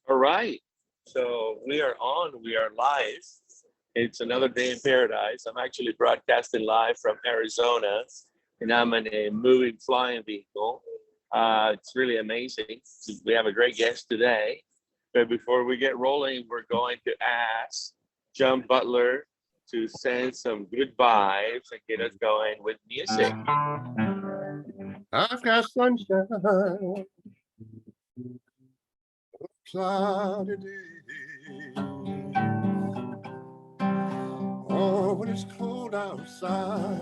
All right. So we are on, we are live. It's another day in paradise. I'm actually broadcasting live from Arizona, and I'm in a moving flying vehicle. It's really amazing. We have a great guest today. But before we get rolling, we're going to ask John Butler to send some good vibes and get us going with music. I've got sunshine, cloudy day. Oh, when it's cold outside,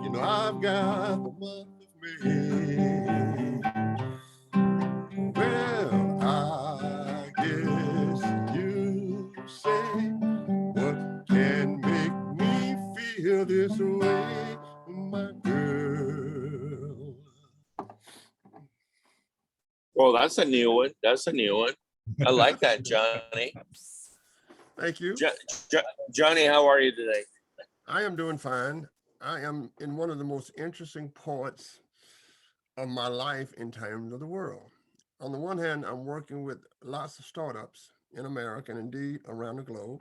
you know I've got the month of May. Well, I guess you say, what can make me feel this way, my girl? Well, that's a new one. That's a new one. I like that, Johnny. Thank you. Johnny, how are you today? I am doing fine. I am in one of the most interesting parts of my life in terms of the world. On the one hand, I'm working with lots of startups in America and indeed around the globe.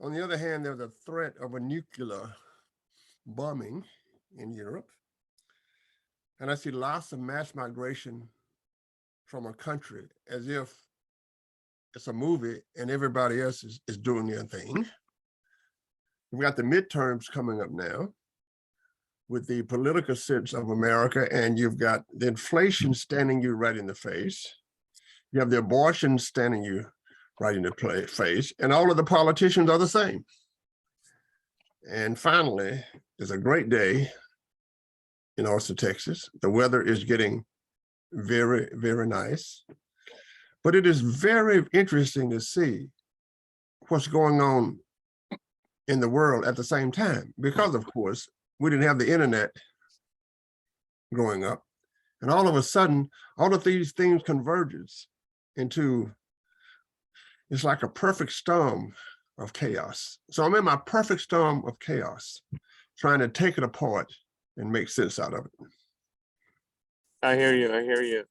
On the other hand, there's a threat of a nuclear bombing in Europe. And I see lots of mass migration from a country as if it's a movie and everybody else is doing their thing. We've got the midterms coming up now with the political sense of America, and you've got the inflation standing you right in the face. You have the abortion standing you right in the face, and all of the politicians are the same. And finally, it's a great day in Austin, Texas. The weather is getting very, very nice. But it is very interesting to see what's going on in the world at the same time, because of course, we didn't have the internet growing up. And all of a sudden, all of these things converges into, it's like a perfect storm of chaos. So I'm in my perfect storm of chaos, trying to take it apart and make sense out of it. I hear you. I hear you.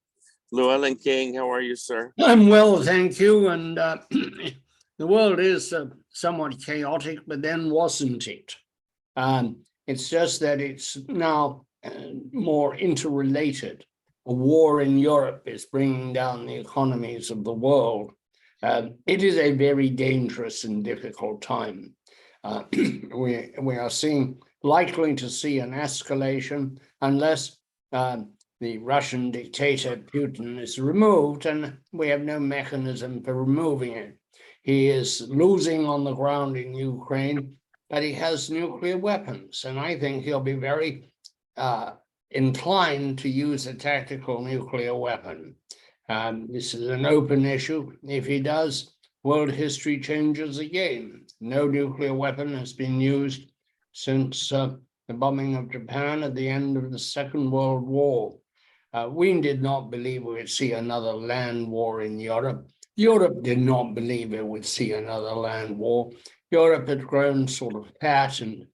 Llewellyn King, how are you, sir? I'm well, thank you. And the world is somewhat chaotic, but then wasn't it? It's just that it's now more interrelated. A war in Europe is bringing down the economies of the world. It is a very dangerous and difficult time. We are likely to see an escalation unless the Russian dictator Putin is removed, and we have no mechanism for removing it. He is losing on the ground in Ukraine, but he has nuclear weapons, and I think he'll be very inclined to use a tactical nuclear weapon. This is an open issue. If he does, world history changes again. No nuclear weapon has been used since the bombing of Japan at the end of the Second World War. We did not believe we would see another land war in Europe. Europe did not believe it would see another land war. Europe had grown sort of fat and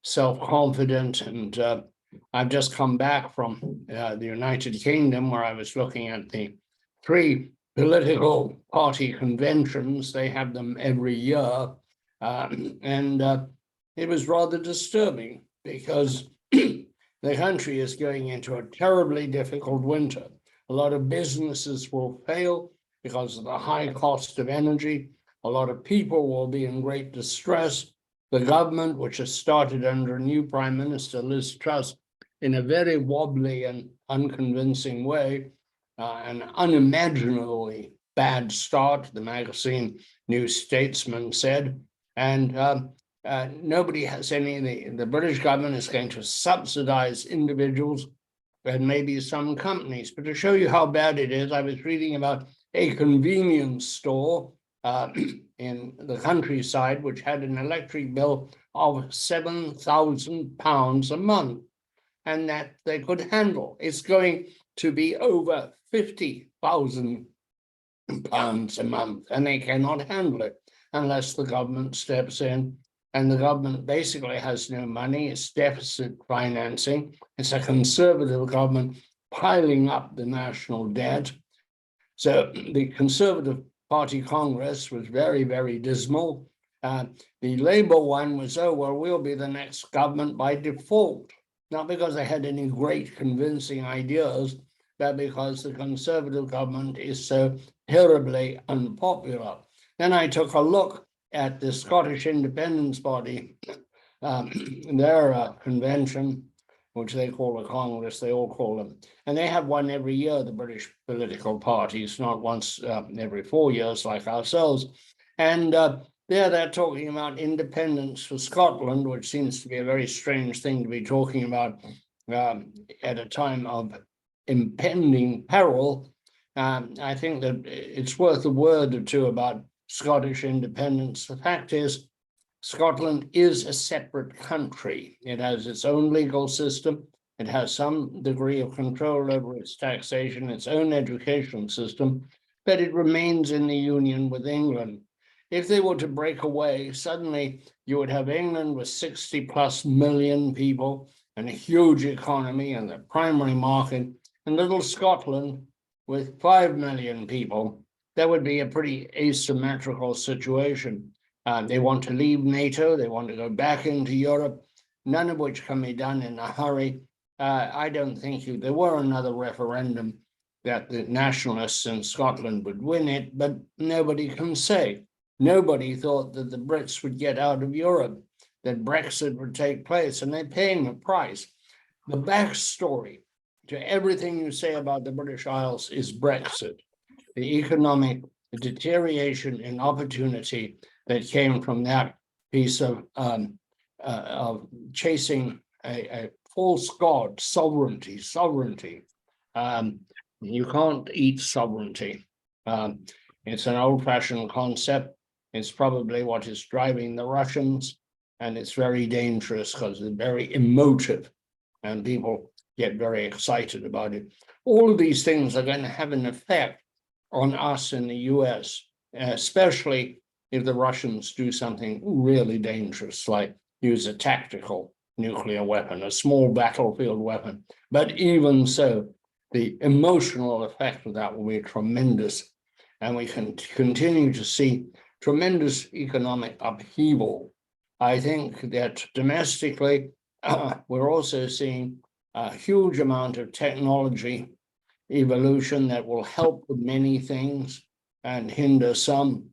self-confident, and I've just come back from the United Kingdom, where I was looking at the 3 political party conventions. They have them every year, and it was rather disturbing because the country is going into a terribly difficult winter. A lot of businesses will fail because of the high cost of energy. A lot of people will be in great distress. The government, which has started under a new Prime Minister, Liz Truss, in a very wobbly and unconvincing way, an unimaginably bad start, the magazine New Statesman said, and nobody has any. The British government is going to subsidize individuals and maybe some companies. But to show you how bad it is, I was reading about a convenience store in the countryside which had an electric bill of £7,000 a month, and that they could handle. It's going to be over £50,000 a month, and they cannot handle it unless the government steps in. And the government basically has no money. It's deficit financing. It's a conservative government piling up the national debt. So the Conservative Party Congress was very, very dismal. The Labour one was, oh, well, we'll be the next government by default, not because they had any great convincing ideas, but because the Conservative government is so terribly unpopular. Then I took a look at the Scottish Independence Party, their convention, which they call a Congress, they all call them. And they have one every year, the British political parties, not once every 4 years like ourselves. And there they're talking about independence for Scotland, which seems to be a very strange thing to be talking about at a time of impending peril. I think that it's worth a word or two about Scottish independence. The fact is, Scotland is a separate country. It has its own legal system. It has some degree of control over its taxation, its own education system, but it remains in the union with England. If they were to break away, suddenly you would have England with 60+ million people and a huge economy and the primary market, and little Scotland with 5 million people. That would be a pretty asymmetrical situation. They want to leave NATO, they want to go back into Europe, none of which can be done in a hurry. I don't think if there were another referendum that the nationalists in Scotland would win it, but nobody can say. Nobody thought that the Brits would get out of Europe, that Brexit would take place, and they're paying the price. The backstory to everything you say about the British Isles is Brexit, the economic deterioration in opportunity that came from that piece of chasing a false god, sovereignty. You can't eat sovereignty. It's an old-fashioned concept. It's probably what is driving the Russians, and it's very dangerous because it's very emotive, and people get very excited about it. All of these things are going to have an effect on us in the US, especially if the Russians do something really dangerous, like use a tactical nuclear weapon, a small battlefield weapon. But even so, the emotional effect of that will be tremendous. And we can continue to see tremendous economic upheaval. I think that domestically, we're also seeing a huge amount of technology evolution that will help with many things and hinder some.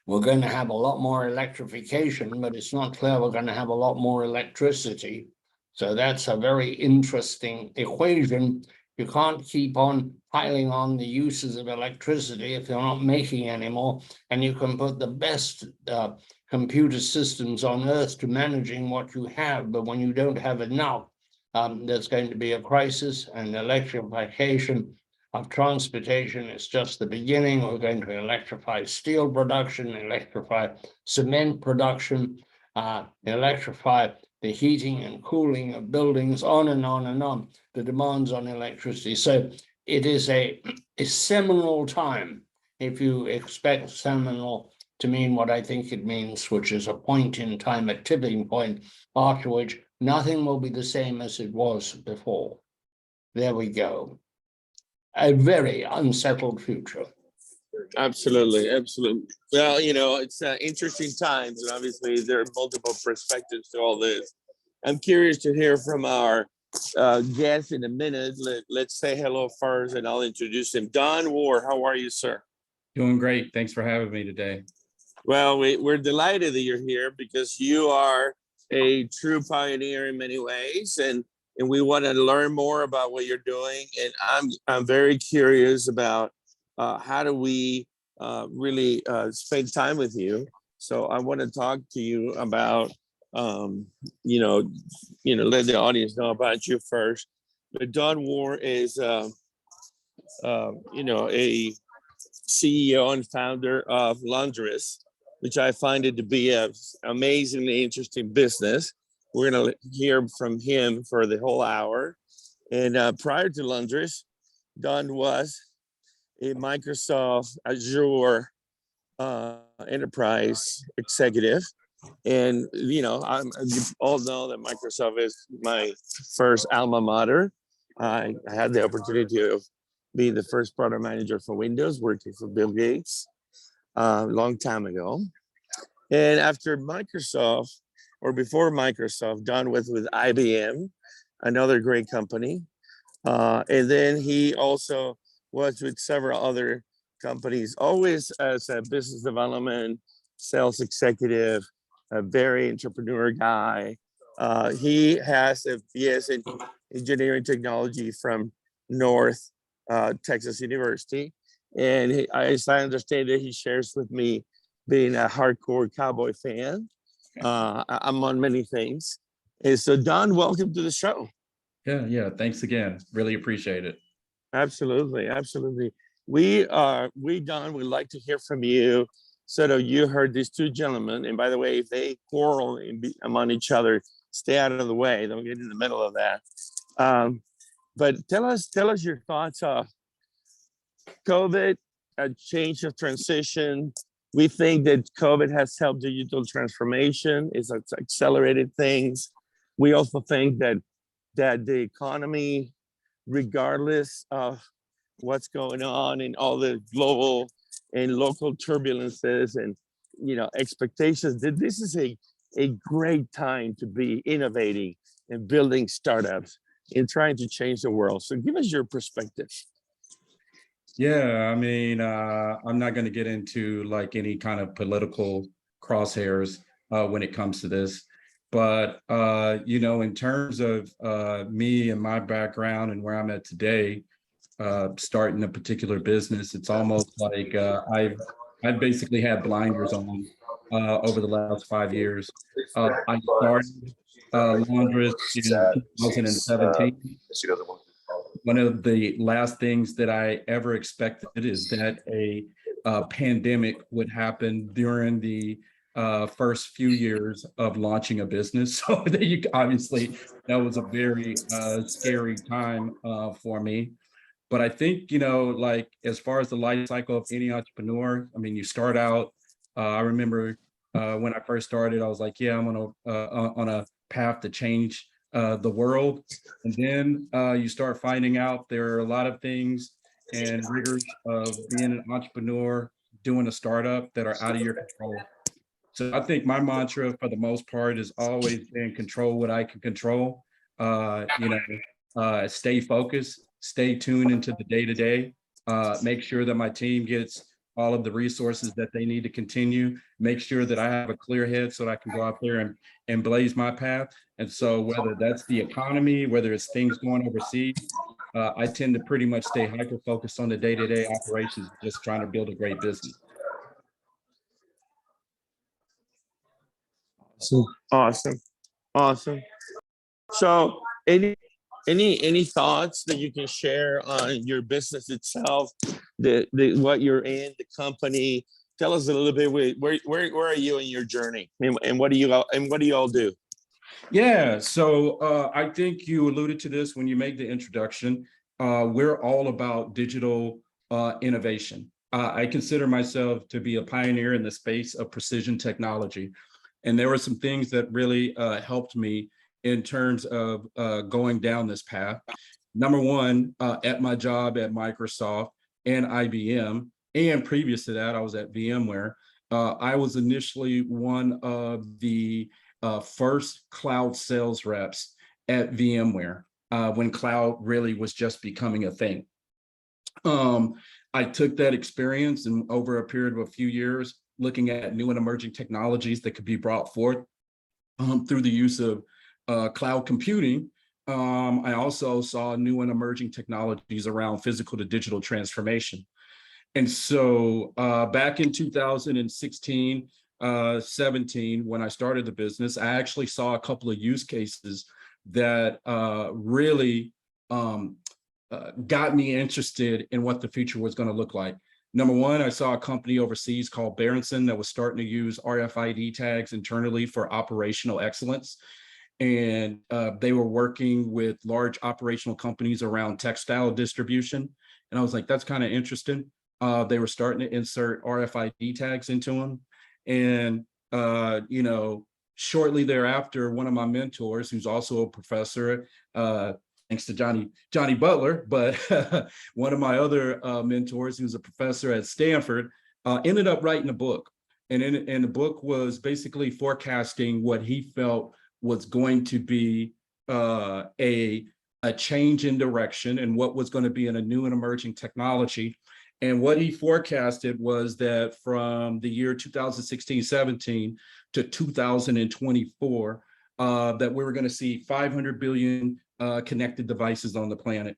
We're going to have a lot more electrification, but it's not clear we're going to have a lot more electricity. So that's a very interesting equation. You can't keep on piling on the uses of electricity if you're not making any more. And you can put the best computer systems on earth to managing what you have, but when you don't have enough, there's going to be a crisis, and electrification of transportation is just the beginning. We're going to electrify steel production, electrify cement production, electrify the heating and cooling of buildings, on and on and on, the demands on electricity. So it is a seminal time, if you expect seminal to mean what I think it means, which is a point in time, a tipping point, after which nothing will be the same as it was before. There we go. A very unsettled future. Absolutely, absolutely. Well, you know, it's interesting times, and obviously there are multiple perspectives to all this. I'm curious to hear from our guest in a minute. Let's say hello first, and I'll introduce him. Don Ward, how are you, sir? Doing great. Thanks for having me today. Well, we're delighted that you're here because you are a true pioneer in many ways, and we want to learn more about what you're doing. And I'm very curious about how do we really spend time with you. So I want to talk to you about let the audience know about you first. But Don Ward is a CEO and founder of Laundris, which I find it to be an amazingly interesting business. We're going to hear from him for the whole hour. And prior to Laundris, Don was a Microsoft Azure enterprise executive. And, you all know that Microsoft is my first alma mater. I had the opportunity of being the first product manager for Windows, working for Bill Gates a long time ago. And after Microsoft, or before Microsoft, Don was with IBM, another great company. And then he also was with several other companies, always as a business development, sales executive, a very entrepreneur guy. He has a BS in engineering technology from North Texas University. And as I understand it, he shares with me being a hardcore cowboy fan, among many things. And so Don, welcome to the show. Yeah. Thanks again. Really appreciate it. Absolutely. Don, we'd like to hear from you. So you heard these two gentlemen, and by the way, if they quarrel among each other, stay out of the way. Don't get in the middle of that. But tell us your thoughts of COVID, a change of transition. We think that COVID has helped digital transformation. It's accelerated things. We also think that the economy, regardless of what's going on in all the global and local turbulences and expectations, that this is a great time to be innovating and building startups and trying to change the world. So give us your perspective. Yeah, I mean, I'm not going to get into like any kind of political crosshairs when it comes to this. But, in terms of me and my background and where I'm at today, starting a particular business, it's almost like I've basically had blinders on over the last 5 years. I started Laundris in 2017. One of the last things that I ever expected is that a pandemic would happen during the first few years of launching a business. So obviously that was a very scary time for me. But I think, like as far as the life cycle of any entrepreneur, I mean, you start out, I remember when I first started, I was like, yeah, I'm on a path to change the world. And then you start finding out there are a lot of things and rigors of being an entrepreneur, doing a startup that are out of your control. So I think my mantra for the most part is always been control what I can control, stay focused, stay tuned into the day-to-day, make sure that my team gets all of the resources that they need to continue, make sure that I have a clear head so that I can go out there and blaze my path. And so whether that's the economy, whether it's things going overseas, I tend to pretty much stay hyper-focused on the day-to-day operations, just trying to build a great business. Awesome. So any thoughts that you can share on your business itself, the what you're in, the company? Tell us a little bit. Where are you in your journey, and what do you all do? Yeah, so I think you alluded to this when you made the introduction. We're all about digital innovation. I consider myself to be a pioneer in the space of precision technology. And there were some things that really helped me in terms of going down this path. Number one, at my job at Microsoft and IBM, and previous to that, I was at VMware. I was initially one of the first cloud sales reps at VMware when cloud really was just becoming a thing. I took that experience and over a period of a few years, looking at new and emerging technologies that could be brought forth through the use of cloud computing. I also saw new and emerging technologies around physical to digital transformation. And so back in 2016, 17, when I started the business, I actually saw a couple of use cases that really got me interested in what the future was going to look like. Number one, I saw a company overseas called Berenson that was starting to use RFID tags internally for operational excellence. And they were working with large operational companies around textile distribution. And I was like, that's kind of interesting. They were starting to insert RFID tags into them. And, shortly thereafter, one of my mentors, who's also a professor, thanks to Johnny Butler, but one of my other mentors, who's a professor at Stanford, ended up writing a book. And the book was basically forecasting what he felt was going to be a change in direction and what was going to be in a new and emerging technology. And what he forecasted was that from the year 2016-17 to 2024, that we were going to see 500 billion connected devices on the planet.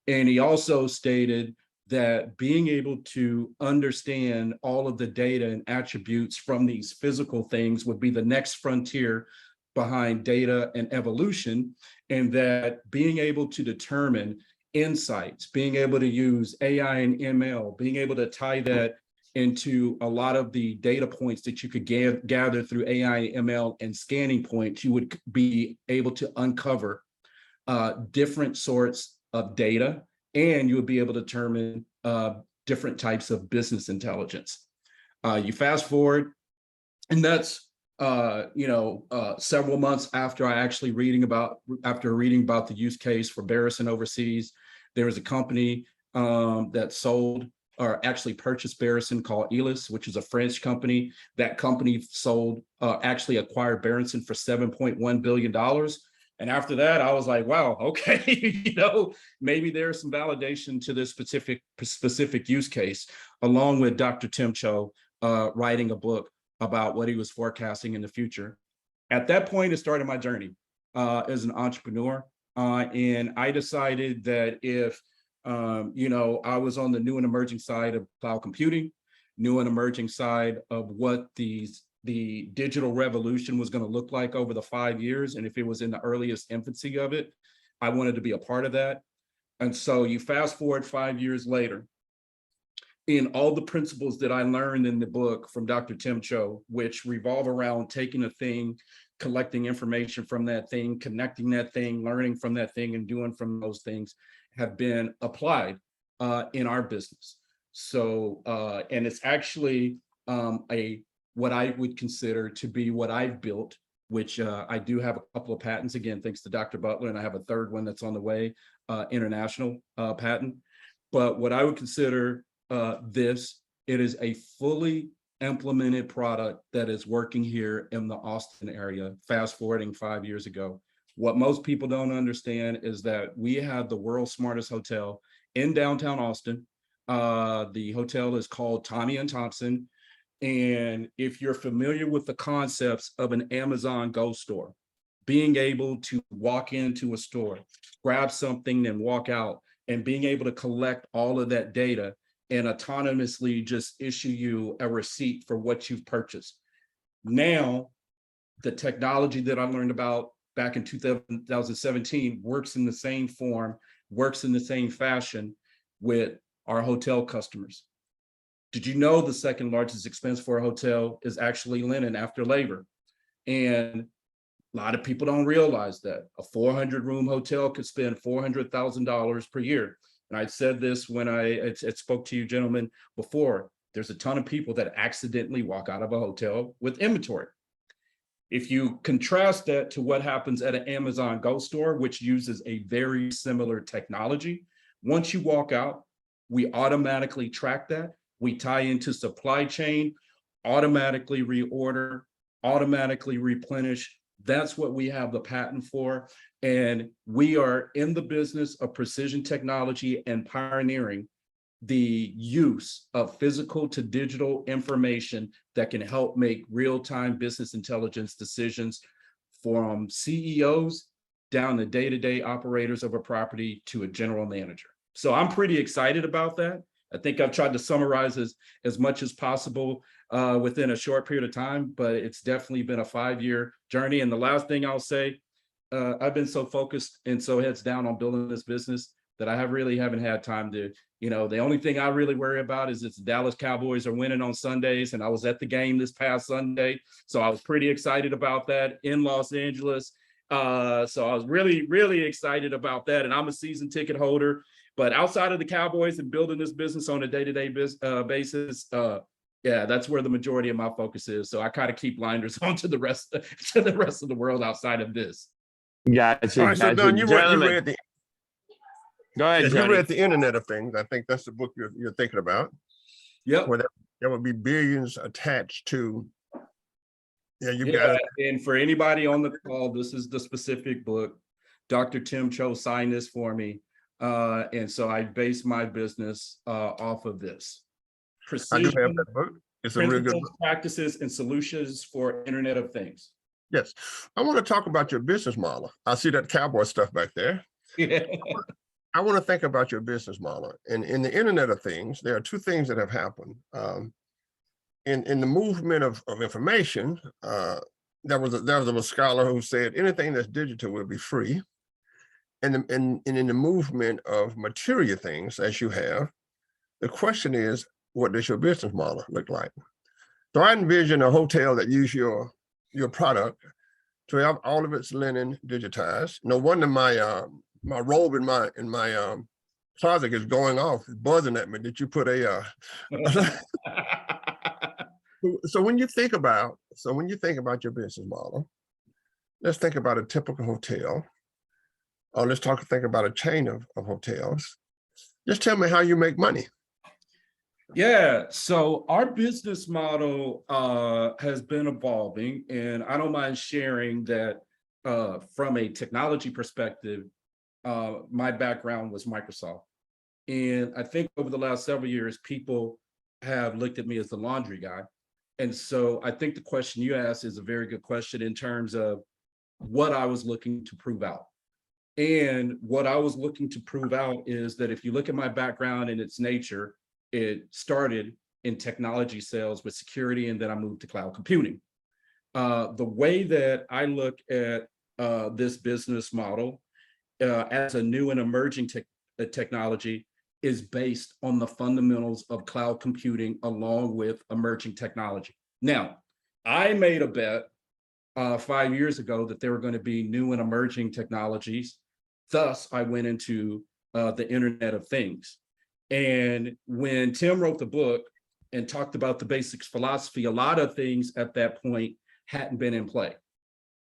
And he also stated that being able to understand all of the data and attributes from these physical things would be the next frontier behind data and evolution, and that being able to determine insights, being able to use AI and ML, being able to tie that into a lot of the data points that you could gather through AI, ML, and scanning points, you would be able to uncover different sorts of data, and you would be able to determine different types of business intelligence. You fast forward, and that's several months after reading about the use case for Barrison overseas. There was a company that sold or actually purchased Barrison called Elis, which is a French company. That company actually acquired Barrison for $7.1 billion. And after that, I was like, wow, okay, maybe there's some validation to this specific use case, along with Dr. Tim Cho writing a book about what he was forecasting in the future. At that point, it started my journey as an entrepreneur. And I decided that if, I was on the new and emerging side of cloud computing, new and emerging side of what the digital revolution was going to look like over the 5 years. And if it was in the earliest infancy of it, I wanted to be a part of that. And so you fast forward 5 years later, in all the principles that I learned in the book from Dr. Tim Cho, which revolve around taking a thing, collecting information from that thing, connecting that thing, learning from that thing, and doing from those things, have been applied in our business. So, and it's actually what I would consider to be what I've built, which I do have a couple of patents, again, thanks to Dr. Butler, and I have a third one that's on the way, international patent. But what I would consider it is a fully implemented product that is working here in the Austin area, fast forwarding 5 years ago. What most people don't understand is that we have the world's smartest hotel in downtown Austin. The hotel is called Tommy and Thompson. And if you're familiar with the concepts of an Amazon Go store, being able to walk into a store, grab something, and walk out, and being able to collect all of that data and autonomously just issue you a receipt for what you've purchased. Now, the technology that I learned about back in 2017 works in the same form, works in the same fashion with our hotel customers. Did you know the second largest expense for a hotel is actually linen after labor? And a lot of people don't realize that a 400-room hotel could spend $400,000 per year. And I said this when I spoke to you gentlemen before. There's a ton of people that accidentally walk out of a hotel with inventory. If you contrast that to what happens at an Amazon Go store, which uses a very similar technology, once you walk out, we automatically track that. We tie into supply chain, automatically reorder, automatically replenish. That's what we have the patent for. And we are in the business of precision technology and pioneering the use of physical to digital information that can help make real-time business intelligence decisions from CEOs down to day-to-day operators of a property to a general manager. So I'm pretty excited about that. I think I've tried to summarize as much as possible within a short period of time, but it's definitely been a 5-year journey. And the last thing I'll say, I've been so focused and so heads down on building this business that I haven't had time to, the only thing I really worry about is it's the Dallas Cowboys are winning on Sundays. And I was at the game this past Sunday. So I was pretty excited about that in Los Angeles. So I was really, really excited about that. And I'm a season ticket holder. But outside of the Cowboys and building this business on a day-to-day basis, yeah, that's where the majority of my focus is. So I kind of keep blinders on to the rest of the world outside of this. Gotcha. All right, so Don, you were at the Go ahead, Yeah, you Johnny. read The Internet of Things. I think that's the book you're thinking about. Yep. Where there would be billions attached to. Yeah, you Yeah, got it. and for anybody on the call, this is the specific book. Dr. Tim Cho signed this for me. And so I base my business off of this. I do have Precision, that book. It's a real good principles, book. practices, and solutions for Internet of Things. Yes. I want to talk about your business model. I see that cowboy stuff back there. Yeah. I want to think about your business model. And in the Internet of Things, there are two things that have happened. In the movement of information, there was a scholar who said anything that's digital will be free. And in the movement of material things, as you have, the question is, what does your business model look like? So I envision a hotel that use your product to have all of its linen digitized. No wonder my robe in my closet is going off, buzzing at me. Did you put a So when you think about your business model, let's think about a typical hotel, or let's think about a chain of hotels. Just tell me how you make money. Yeah, so our business model has been evolving, and I don't mind sharing that from a technology perspective, my background was Microsoft. And I think over the last several years, people have looked at me as the laundry guy. And so I think the question you asked is a very good question in terms of what I was looking to prove out. And what I was looking to prove out is that if you look at my background and its nature, it started in technology sales with security, and then I moved to cloud computing. The way that I look at this business model as a new and emerging technology is based on the fundamentals of cloud computing along with emerging technology. Now, I made a bet 5 years ago that there were going to be new and emerging technologies. Thus, I went into the Internet of Things. And when Tim wrote the book and talked about the basics philosophy, a lot of things at that point hadn't been in play.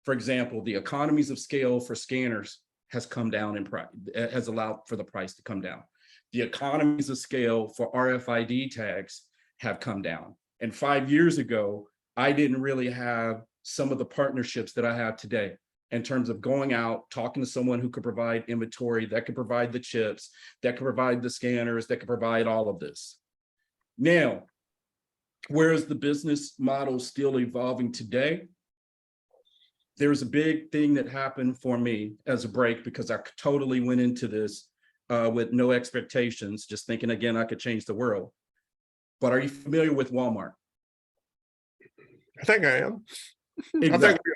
For example, the economies of scale for scanners has come down in price, has allowed for the price to come down. The economies of scale for RFID tags have come down. And 5 years ago, I didn't really have some of the partnerships that I have today in terms of going out, talking to someone who could provide inventory, that could provide the chips, that could provide the scanners, that could provide all of this. Now, where is the business model still evolving today? There's a big thing that happened for me as a break because I totally went into this with no expectations, just thinking, again, I could change the world. But are you familiar with Walmart? I think I am. Exactly.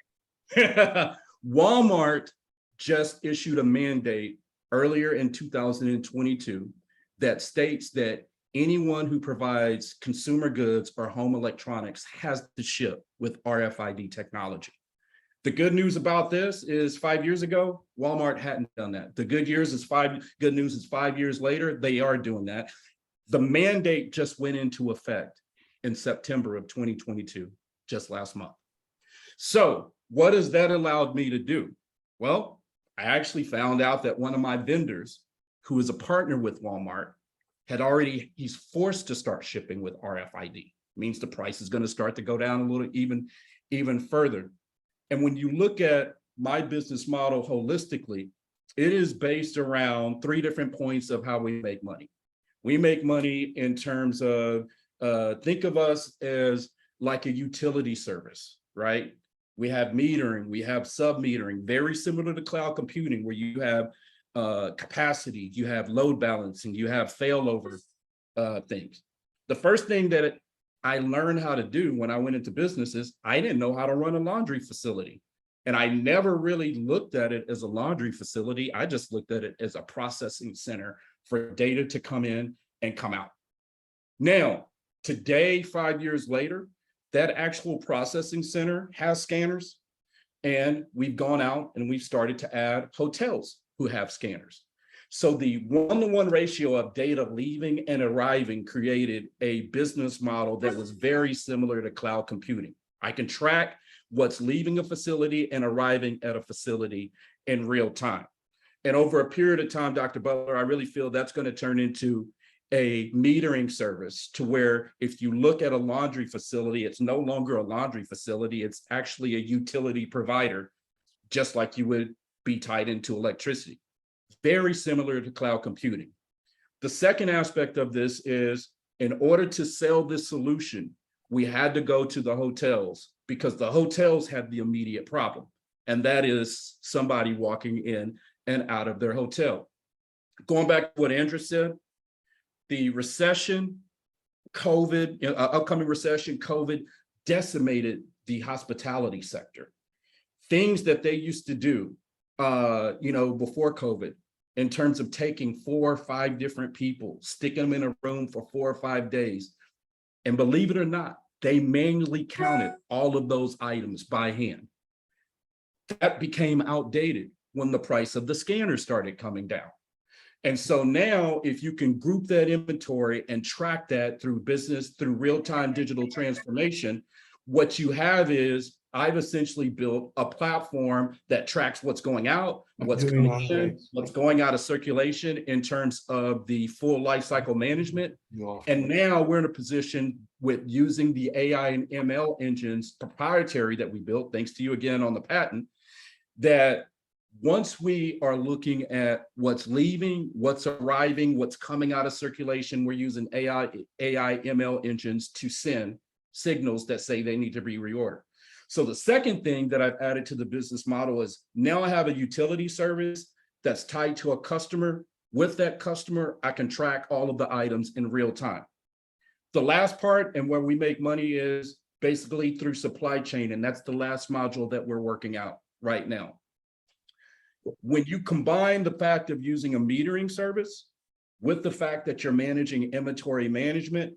Walmart just issued a mandate earlier in 2022 that states that anyone who provides consumer goods or home electronics has to ship with RFID technology. The good news about this is 5 years ago, Walmart hadn't done that. The good news is 5 years later, they are doing that. The mandate just went into effect in September of 2022, just last month. So what has that allowed me to do? Well, I actually found out that one of my vendors, who is a partner with Walmart, he's forced to start shipping with RFID. It means the price is going to start to go down a little even further. And when you look at my business model holistically, it is based around 3 different points of how we make money. We make money in terms of, think of us as like a utility service, right? We have metering, we have sub-metering, very similar to cloud computing, where you have capacity, you have load balancing, you have failover things. The first thing that I learned how to do when I went into businesses, I didn't know how to run a laundry facility. And I never really looked at it as a laundry facility. I just looked at it as a processing center for data to come in and come out. Now, today, 5 years later, that actual processing center has scanners, and we've gone out and we've started to add hotels who have scanners. So the 1-to-1 ratio of data leaving and arriving created a business model that was very similar to cloud computing. I can track what's leaving a facility and arriving at a facility in real time. And over a period of time, Dr. Butler, I really feel that's going to turn into a metering service to where if you look at a laundry facility, it's no longer a laundry facility, it's actually a utility provider, just like you would be tied into electricity. Very similar to cloud computing. The second aspect of this is, in order to sell this solution, we had to go to the hotels because the hotels had the immediate problem, and that is somebody walking in and out of their hotel. Going back to what Andrew said, the recession, COVID, upcoming recession, COVID decimated the hospitality sector. Things that they used to do, before COVID, in terms of taking 4 or 5 different people, sticking them in a room for 4 or 5 days. And believe it or not, they manually counted all of those items by hand. That became outdated when the price of the scanner started coming down. And so now, if you can group that inventory and track that through through real-time digital transformation, what you have is, I've essentially built a platform that tracks what's going out, what's coming in, what's going out of circulation in terms of the full life cycle management. And now we're in a position with using the AI and ML engines proprietary that we built, thanks to you again on the patent, that once we are looking at what's leaving, what's arriving, what's coming out of circulation, we're using AI ML engines to send signals that say they need to be reordered. So the second thing that I've added to the business model is, now I have a utility service that's tied to a customer. With that customer, I can track all of the items in real time. The last part, and where we make money, is basically through supply chain, and that's the last module that we're working out right now. When you combine the fact of using a metering service with the fact that you're managing inventory management,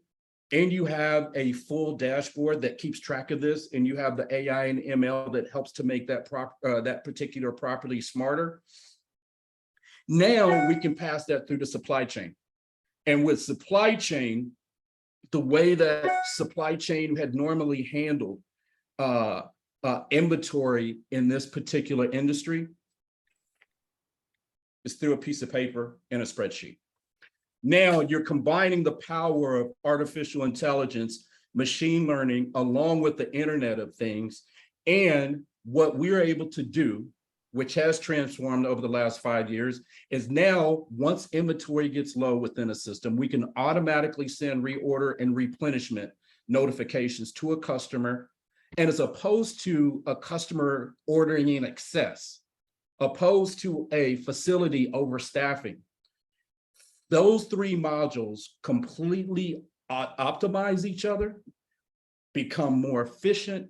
and you have a full dashboard that keeps track of this, and you have the AI and ML that helps to make that particular property smarter, now we can pass that through the supply chain. And with supply chain, the way that supply chain had normally handled inventory in this particular industry is through a piece of paper and a spreadsheet. Now you're combining the power of artificial intelligence, machine learning, along with the Internet of Things. And what we're able to do, which has transformed over the last 5 years, is now once inventory gets low within a system, we can automatically send reorder and replenishment notifications to a customer. And as opposed to a customer ordering in excess, opposed to a facility overstaffing, those 3 modules completely optimize each other, become more efficient.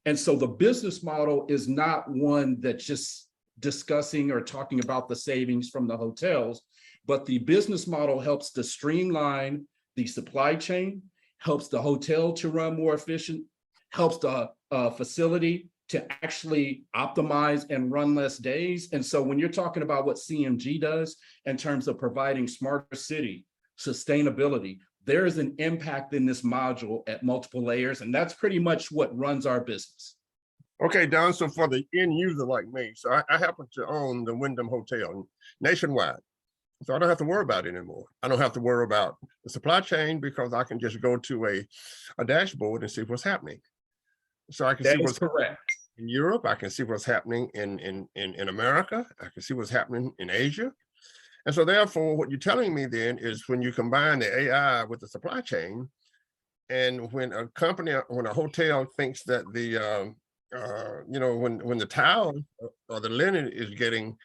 And so the business model is not one that's just discussing or talking about the savings from the hotels, but the business model helps to streamline the supply chain, helps the hotel to run more efficient, helps the facility to actually optimize and run less days. And so when you're talking about what CMG does in terms of providing smarter city, sustainability, there is an impact in this module at multiple layers, and that's pretty much what runs our business. Okay, Don, so for the end user like me, so I happen to own the Wyndham Hotel nationwide. So I don't have to worry about it anymore. I don't have to worry about the supply chain because I can just go to a dashboard and see what's happening. So I can see what's correct in Europe. I can see what's happening in America. I can see what's happening in Asia. And so therefore, what you're telling me then is when you combine the AI with the supply chain, and when a company, when a hotel thinks that the, when the towel or the linen is getting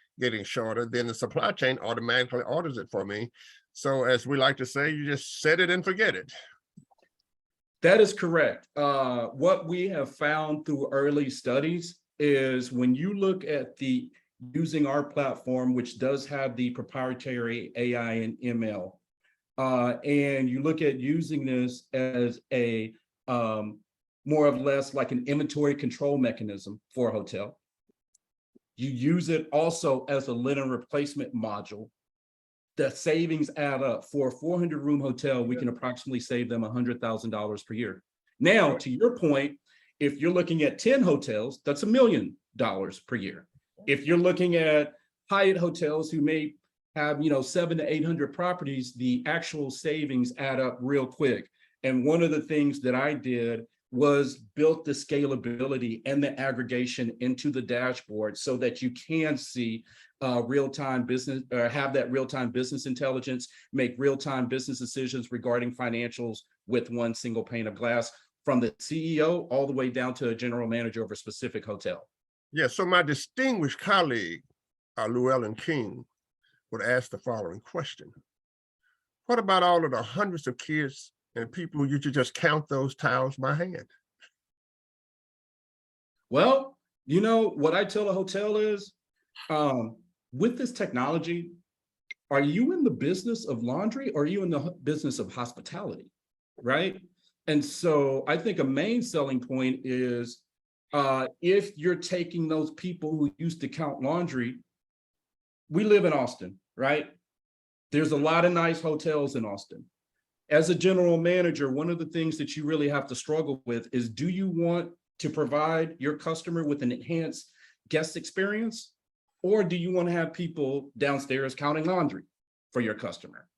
shorter, then the supply chain automatically orders it for me. So as we like to say, you just set it and forget it. That is correct. What we have found through early studies is when you look at using our platform, which does have the proprietary AI and ML, and you look at using this as a more or less like an inventory control mechanism for a hotel. You use it also as a linen replacement module. The savings add up. For a 400-room hotel, we can approximately save them $100,000 per year. Now, to your point, if you're looking at 10 hotels, that's $1 million per year. If you're looking at Hyatt hotels who may have, 700 to 800 properties, the actual savings add up real quick. And one of the things that I did was built the scalability and the aggregation into the dashboard so that you can see real-time business, or have that real-time business intelligence, make real-time business decisions regarding financials with one single pane of glass, from the CEO all the way down to a general manager of a specific hotel. Yeah, so my distinguished colleague, Llewellyn King, would ask the following question. What about all of the hundreds of kids and people who used to just count those towels by hand? Well, what I tell a hotel is, with this technology, are you in the business of laundry or are you in the business of hospitality, right? And so I think a main selling point is, if you're taking those people who used to count laundry, we live in Austin, right? There's a lot of nice hotels in Austin. As a general manager, one of the things that you really have to struggle with is, do you want to provide your customer with an enhanced guest experience? Or do you want to have people downstairs counting laundry for your customer?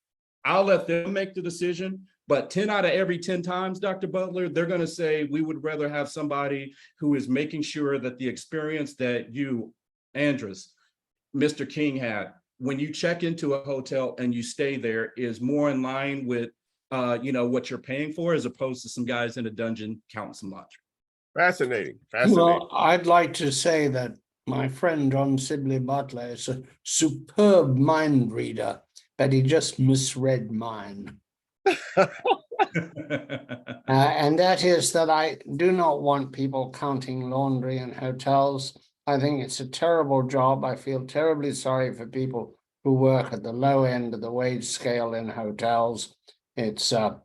I'll let them make the decision, but 10 out of every 10 times, Dr. Butler, they're going to say, we would rather have somebody who is making sure that the experience that you, Andres, Mr. King had when you check into a hotel and you stay there is more in line with what you're paying for, as opposed to some guys in a dungeon counting some laundry. Fascinating. Well, I'd like to say that my friend John Sibley Butler is a superb mind reader, but he just misread mine. And that is that I do not want people counting laundry in hotels. I think it's a terrible job. I feel terribly sorry for people who work at the low end of the wage scale in hotels. It's a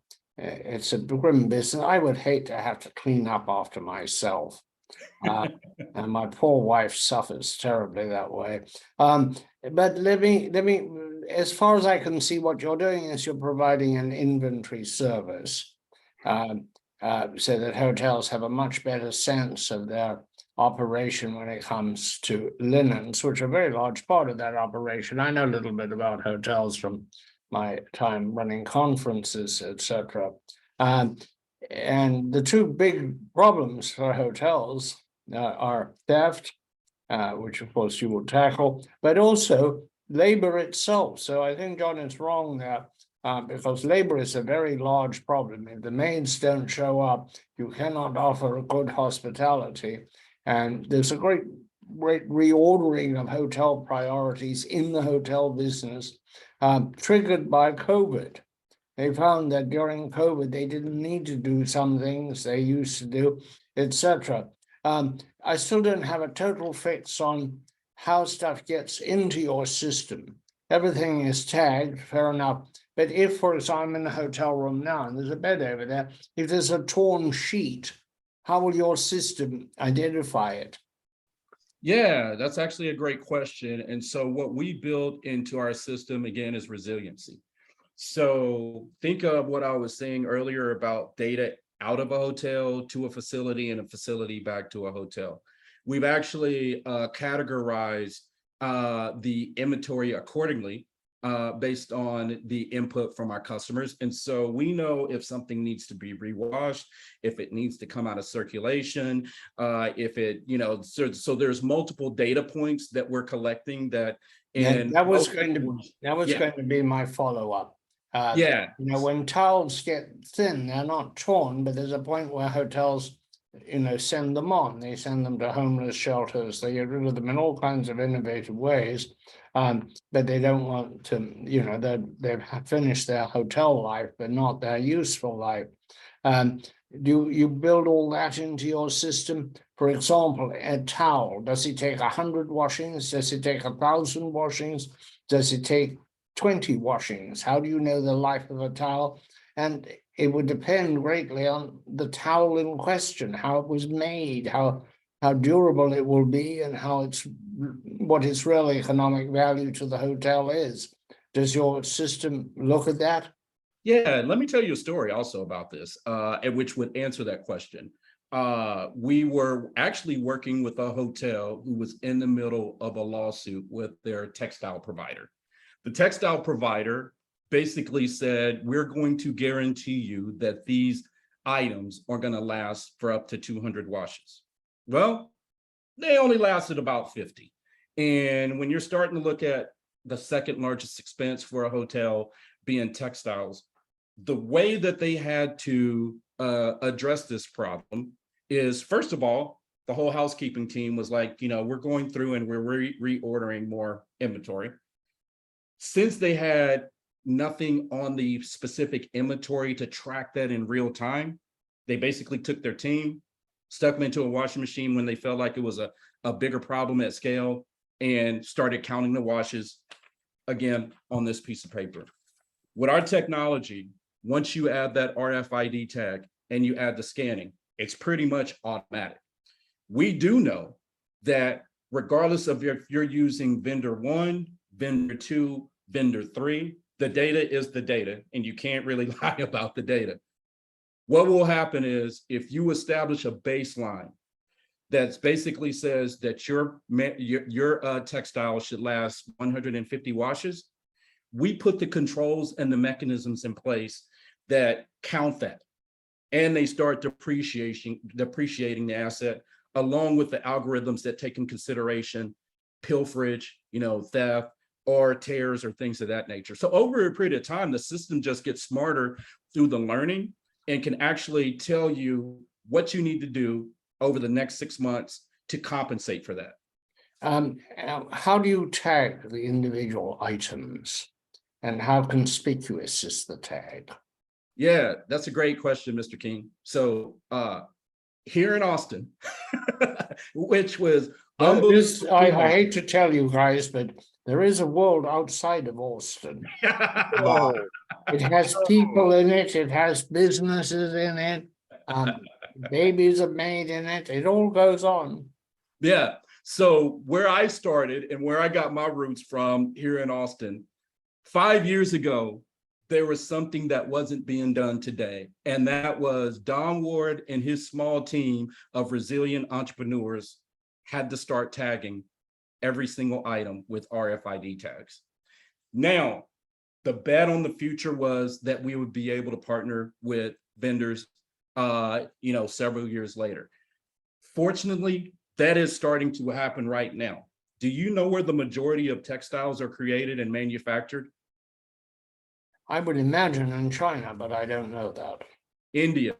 grim business. I would hate to have to clean up after myself. And my poor wife suffers terribly that way. But let me, as far as I can see, what you're doing is you're providing an inventory service, so that hotels have a much better sense of their operation when it comes to linens, which are a very large part of that operation. I know a little bit about hotels from my time running conferences, etc. And the two big problems for hotels are theft, which of course you will tackle, but also labor itself. So I think John is wrong there, because labor is a very large problem. If the maids don't show up, you cannot offer a good hospitality. And there's a great reordering of hotel priorities in the hotel business, triggered by COVID. They found that during COVID, they didn't need to do some things they used to do, etc. I still don't have a total fix on how stuff gets into your system. Everything is tagged, fair enough. But if, for example, I'm in a hotel room now and there's a bed over there, if there's a torn sheet, how will your system identify it? Yeah, that's actually a great question. And so what we build into our system, again, is resiliency. So think of what I was saying earlier about data out of a hotel to a facility and a facility back to a hotel. We've actually categorized the inventory accordingly based on the input from our customers. And so we know if something needs to be rewashed, if it needs to come out of circulation, if it, so there's multiple data points that we're collecting that. And that was going to be my follow-up. When towels get thin, they're not torn, but there's a point where hotels, send them on. They send them to homeless shelters. They get rid of them in all kinds of innovative ways. But they don't want to, they've finished their hotel life, but not their useful life. Do you build all that into your system? For example, a towel, does it take 100 washings? Does it take 1,000 washings? Does it take 20 washings? How do you know the life of a towel? And it would depend greatly on the towel in question, how it was made, how durable it will be, and what its real economic value to the hotel is. Does your system look at that? Yeah, let me tell you a story also about this, which would answer that question. we were actually working with a hotel who was in the middle of a lawsuit with their textile provider. The textile provider basically said, we're going to guarantee you that these items are going to last for up to 200 washes. Well, they only lasted about 50. And when you're starting to look at the second largest expense for a hotel being textiles, the way that they had to address this problem is, first of all, the whole housekeeping team was like, we're going through and we're reordering more inventory. Since they had nothing on the specific inventory to track that in real time, they basically took their team, stuck them into a washing machine when they felt like it was a bigger problem at scale, and started counting the washes again on this piece of paper. With our technology, once you add that RFID tag and you add the scanning, it's pretty much automatic. We do know that regardless of if you're using vendor 1, vendor 2, vendor 3, the data is the data, and you can't really lie about the data. What will happen is, if you establish a baseline that basically says that your textile should last 150 washes, we put the controls and the mechanisms in place that count that. And they start depreciating the asset, along with the algorithms that take in consideration pilferage, theft, or tears or things of that nature. So over a period of time, the system just gets smarter through the learning and can actually tell you what you need to do over the next 6 months to compensate for that. How do you tag the individual items, and how conspicuous is the tag? Yeah, that's a great question, Mr. King. So here in Austin, which was I hate to tell you guys, but there is a world outside of Austin. Oh, It has people in it. It has businesses in it. Babies are made in it. It all goes on. Yeah. So where I started and where I got my roots from here in Austin, 5 years ago, there was something that wasn't being done today. And that was Don Ward and his small team of resilient entrepreneurs had to start tagging every single item with RFID tags. Now, the bet on the future was that we would be able to partner with vendors, several years later. Fortunately, that is starting to happen right now. Do you know where the majority of textiles are created and manufactured? I would imagine in China, but I don't know that. India,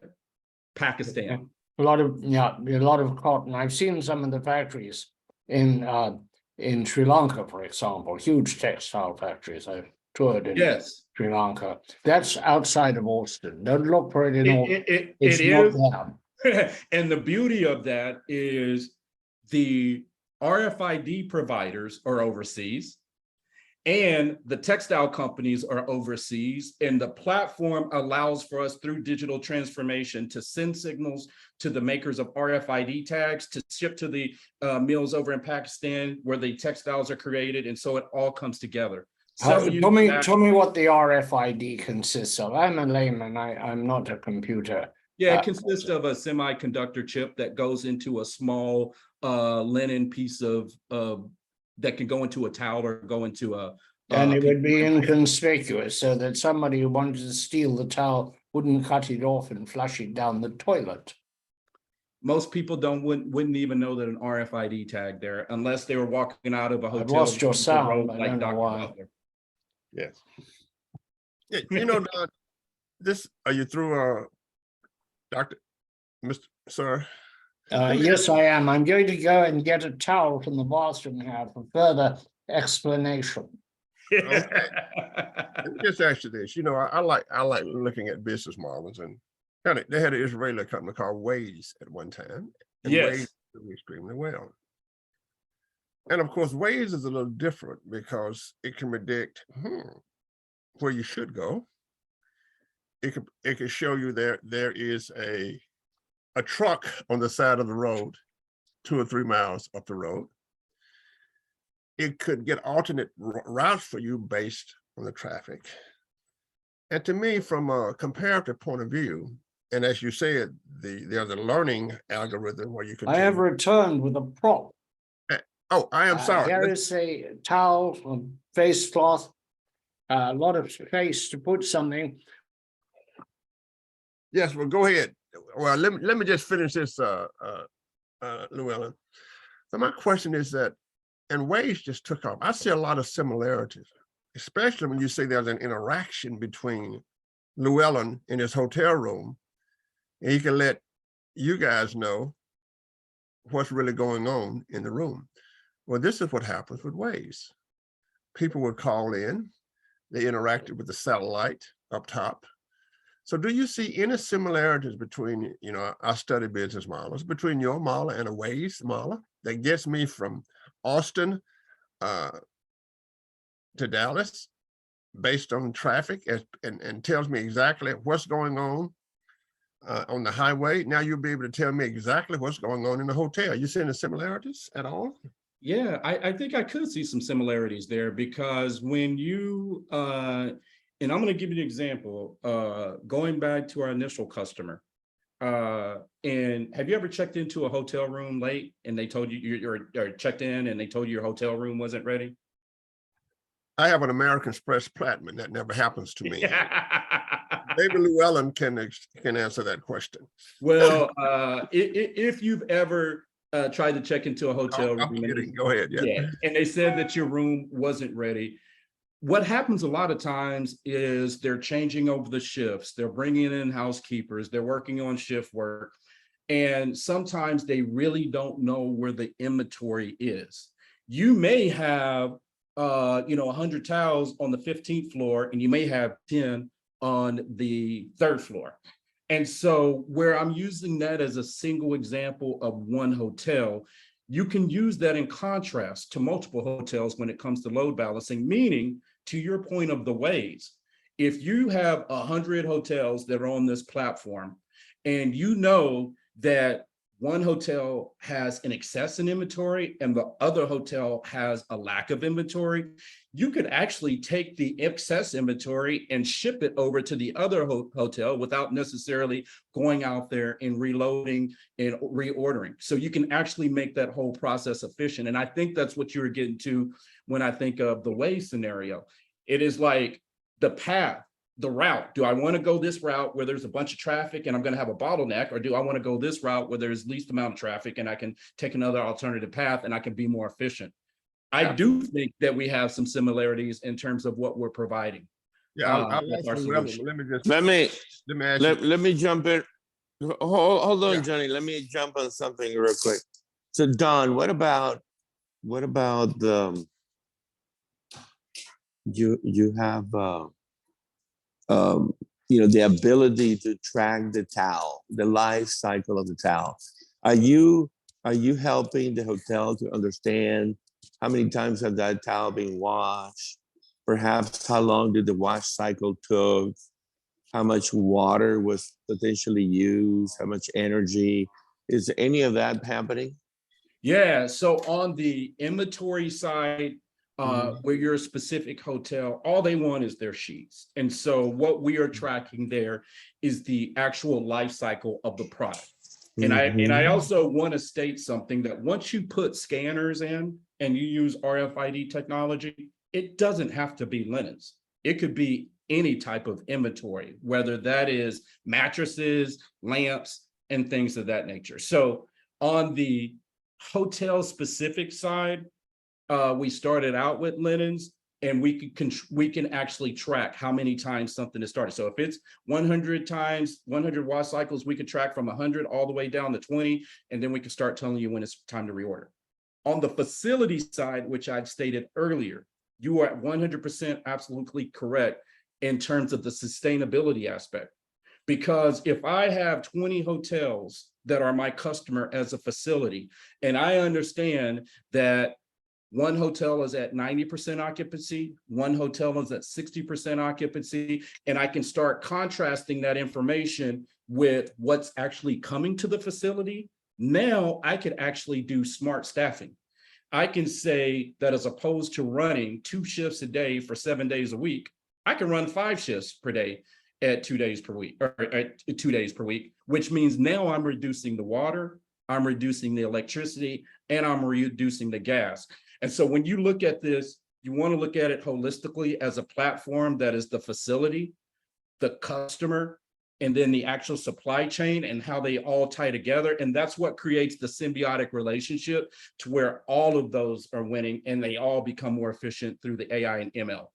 Pakistan. A lot of cotton. I've seen some of the factories in Sri Lanka, for example, huge textile factories. I've toured in Sri Lanka. That's outside of Austin. Don't look for it in Austin. It's not there. And the beauty of that is the RFID providers are overseas and the textile companies are overseas, and the platform allows for us through digital transformation to send signals to the makers of RFID tags to ship to the mills over in Pakistan where the textiles are created, and so it all comes together. Tell me what the RFID consists of. I'm a layman. I'm not a computer. Yeah, it consists of a semiconductor chip that goes into a small linen piece of that can go into a towel or go into a. And it would be inconspicuous, so that somebody who wanted to steal the towel wouldn't cut it off and flush it down the toilet. Most people wouldn't even know that an RFID tag there unless they were walking out of a hotel. I've lost your sound. I don't know why. yes. Yeah, Don, are you through, Dr. Mr. Sir? Yes, I am. I'm going to go and get a towel from the bathroom now for further explanation. Okay. Let me just ask you this. I like looking at business models, and they had an Israeli company called Waze at one time. And yes. Waze did extremely well. And of course, Waze is a little different because it can predict where you should go. It can show you there is a truck on the side of the road 2 or 3 miles up the road. It could get alternate routes for you based on the traffic. And to me, from a comparative point of view, And as you said, there's a learning algorithm where you can. I have returned with a prop. Oh, I am sorry. There is a towel, a face cloth, a lot of space to put something. Yes, well, go ahead. Well, let me just finish this, Llewellyn. So my question is that, and Waze just took off. I see a lot of similarities, especially when you say there's an interaction between Llewellyn in his hotel room, and he can let you guys know what's really going on in the room. Well, this is what happens with Waze. People would call in, they interacted with the satellite up top. So do you see any similarities between, I study business models, between your model and a Waze model that gets me from Austin to Dallas based on traffic and tells me exactly what's going on the highway? Now you'll be able to tell me exactly what's going on in the hotel. You see any similarities at all? Yeah, I think I could see some similarities there, because when you, and I'm going to give you an example, going back to our initial customer. And have you ever checked into a hotel room late and they told you you're checked in and they told you your hotel room wasn't ready? I have an American Express Platinum. That never happens to me. Maybe Llewellyn can answer that question. Well, if you've ever tried to check into a hotel room, go ahead. Yeah, and they said that your room wasn't ready. What happens a lot of times is they're changing over the shifts. They're bringing in housekeepers. They're working on shift work. And sometimes they really don't know where the inventory is. You may have, 100 towels on the 15th floor, and you may have 10 on the 3rd floor. And so where I'm using that as a single example of one hotel, you can use that in contrast to multiple hotels when it comes to load balancing, meaning, to your point of the Waze, if you have 100 hotels that are on this platform and you know that one hotel has an excess in inventory and the other hotel has a lack of inventory, you could actually take the excess inventory and ship it over to the other hotel without necessarily going out there and reloading and reordering. So you can actually make that whole process efficient. And I think that's what you're getting to when I think of the Waze scenario. It is like the path, the route. Do I want to go this route where there's a bunch of traffic and I'm going to have a bottleneck, or do I want to go this route where there's least amount of traffic and I can take another alternative path and I can be more efficient? I do think that we have some similarities in terms of what we're providing. Yeah, let me jump in. Hold on, Johnny. Let me jump on something real quick. So, Don, what about you have the ability to track the towel, the life cycle of the towel. Are you helping the hotel to understand how many times have that towel been washed? Perhaps how long did the wash cycle took? How much water was potentially used? How much energy? Is any of that happening? Yeah, so on the inventory side, where you're a specific hotel, all they want is their sheets. And so what we are tracking there is the actual life cycle of the product. And I also want to state something, that once you put scanners in and you use RFID technology, it doesn't have to be linens. It could be any type of inventory, whether that is mattresses, lamps, and things of that nature. So on the hotel specific side, we started out with linens, and we can actually track how many times something is started. So if it's 100 times, 100 wash cycles, we could track from 100 all the way down to 20, and then we can start telling you when it's time to reorder. On the facility side, which I stated earlier, you are at 100% absolutely correct in terms of the sustainability aspect. Because if I have 20 hotels that are my customer as a facility, and I understand that one hotel is at 90% occupancy, one hotel is at 60% occupancy, and I can start contrasting that information with what's actually coming to the facility, now I could actually do smart staffing. I can say that as opposed to running 2 shifts a day for 7 days a week, I can run 5 shifts per day. at 2 days per week, or at 2 days per week, which means now I'm reducing the water, I'm reducing the electricity, and I'm reducing the gas. And so when you look at this, you want to look at it holistically as a platform that is the facility, the customer, and then the actual supply chain and how they all tie together. And that's what creates the symbiotic relationship to where all of those are winning and they all become more efficient through the AI and ML.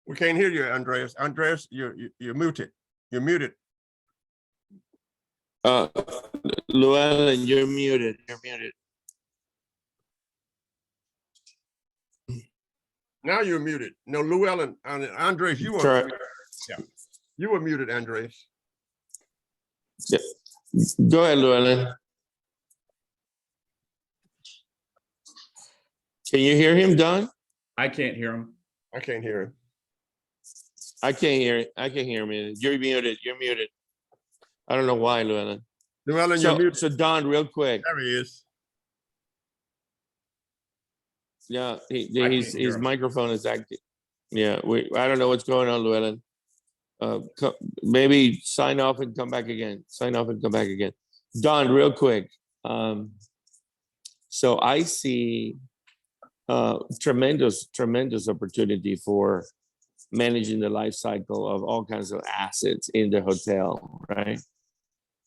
We can't hear you, Andreas. Andreas, you're muted. You're muted. Llewellyn, you're muted. You're muted. Now you're muted. No, Llewellyn, Andreas, you were muted. Yeah. You were muted, Andreas. Yeah. Go ahead, Llewellyn. Can you hear him, Don? I can't hear him. I can't hear him. I can't hear it. I can't hear him. You're muted. You're muted. I don't know why, Llewellyn. Llewellyn, you're muted. So Don, real quick. There he is. Yeah, his microphone is active. Yeah, I don't know what's going on, Llewellyn. Maybe sign off and come back again. Sign off and come back again. Don, real quick. So I see tremendous opportunity for managing the life cycle of all kinds of assets in the hotel, right?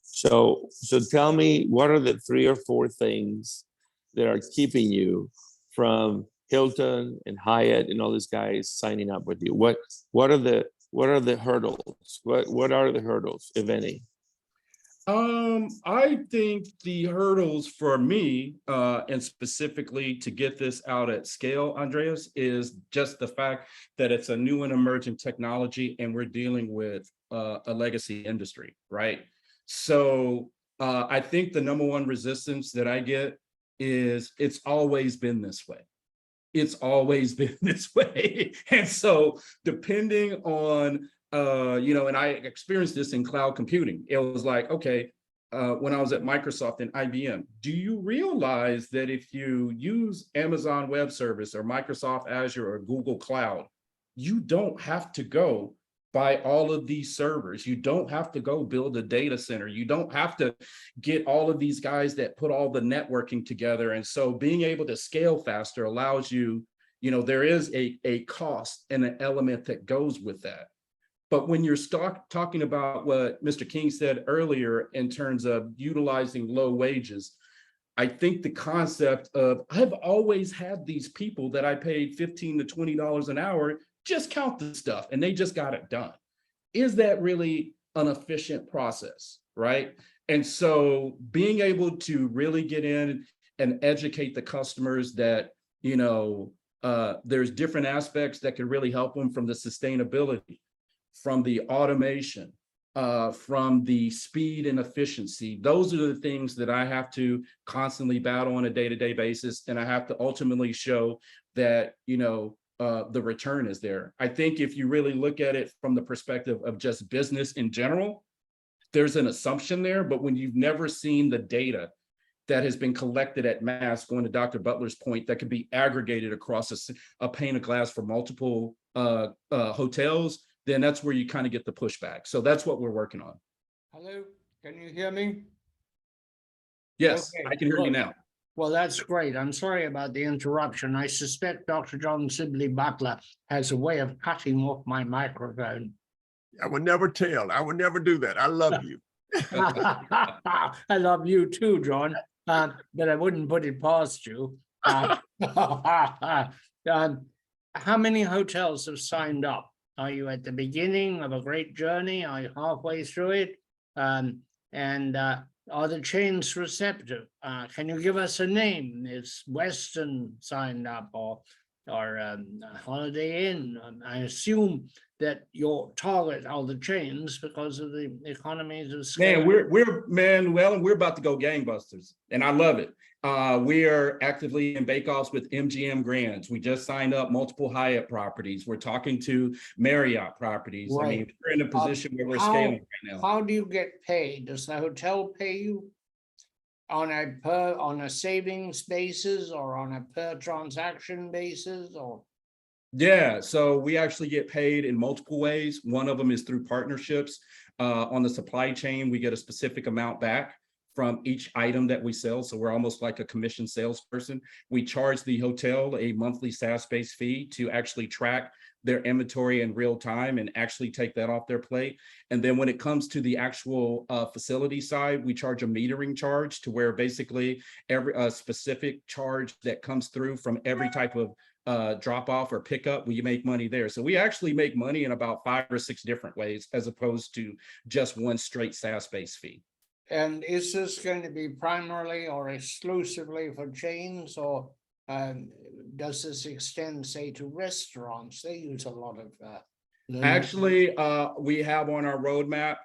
So tell me, what are the 3 or 4 things that are keeping you from Hilton and Hyatt and all these guys signing up with you? What are the hurdles? What are the hurdles, if any? I think the hurdles for me, and specifically to get this out at scale, Andreas, is just the fact that it's a new and emerging technology and we're dealing with a legacy industry, right? So I think the number one resistance that I get is it's always been this way. It's always been this way. And so depending on and I experienced this in cloud computing. It was like, okay, when I was at Microsoft and IBM, do you realize that if you use Amazon Web Service or Microsoft Azure or Google Cloud, you don't have to go buy all of these servers. You don't have to go build a data center. You don't have to get all of these guys that put all the networking together. And so being able to scale faster allows you, there is a cost and an element that goes with that. But when you're talking about what Mr. King said earlier in terms of utilizing low wages, I think the concept of I've always had these people that I paid $15 to $20 an hour, just count the stuff and they just got it done. Is that really an efficient process, right? And so being able to really get in and educate the customers that, there's different aspects that could really help them, from the sustainability, from the automation, from the speed and efficiency. Those are the things that I have to constantly battle on a day-to-day basis. And I have to ultimately show that, the return is there. I think if you really look at it from the perspective of just business in general, there's an assumption there, but when you've never seen the data that has been collected at mass, going to Dr. Butler's point, that could be aggregated across a pane of glass for multiple hotels, then that's where you kind of get the pushback. So that's what we're working on. Hello, can you hear me? Yes, Okay, I can hear you now. Well, that's great. I'm sorry about the interruption. I suspect Dr. John Sibley Butler has a way of cutting off my microphone. I would never tell. I would never do that. I love you. I love you too, John, but I wouldn't put it past you. How many hotels have signed up? Are you at the beginning of a great journey? Are you halfway through it? Are the chains receptive? Can you give us a name? Is Westin signed up or Holiday Inn? I assume that your target are the chains because of the economies of scale. Man, we're about to go gangbusters, and I love it. We are actively in bake-offs with MGM Grands. We just signed up multiple Hyatt properties. We're talking to Marriott properties. Right. I mean, we're in a position where we're scaling right now. How do you get paid? Does the hotel pay you? on a savings basis or on a per transaction basis or? Yeah, so we actually get paid in multiple ways. One of them is through partnerships. On the supply chain, we get a specific amount back from each item that we sell. So we're almost like a commission salesperson. We charge the hotel a monthly SaaS-based fee to actually track their inventory in real time and actually take that off their plate. And then when it comes to the actual facility side, we charge a metering charge to where basically every specific charge that comes through from every type of drop off or pickup, we make money there. So we actually make money in about 5 or 6 different ways, as opposed to just one straight SaaS-based fee. And is this going to be primarily or exclusively for chains, or does this extend, say, to restaurants? They use a lot of Actually, we have on our roadmap.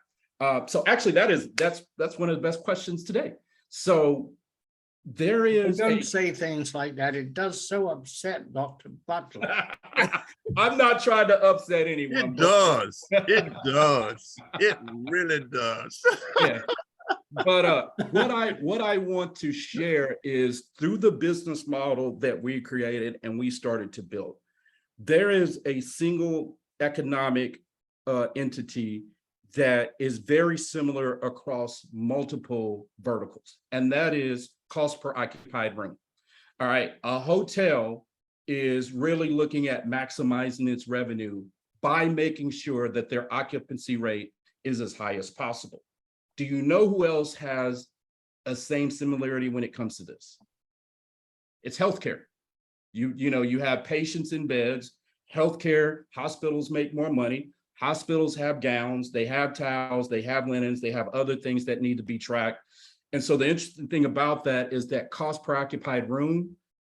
So actually, that's one of the best questions today. So there is. Don't say things like that. It does so upset Dr. Butler. I'm not trying to upset anyone. It does. It does. It really does. Yeah. But what I want to share is through the business model that we created and we started to build, there is a single economic entity that is very similar across multiple verticals, and that is cost per occupied room. All right, a hotel is really looking at maximizing its revenue by making sure that their occupancy rate is as high as possible. Do you know who else has a same similarity when it comes to this? It's healthcare. You know, you have patients in beds, healthcare, hospitals make more money. Hospitals have gowns, they have towels, they have linens, they have other things that need to be tracked. And so the interesting thing about that is that cost per occupied room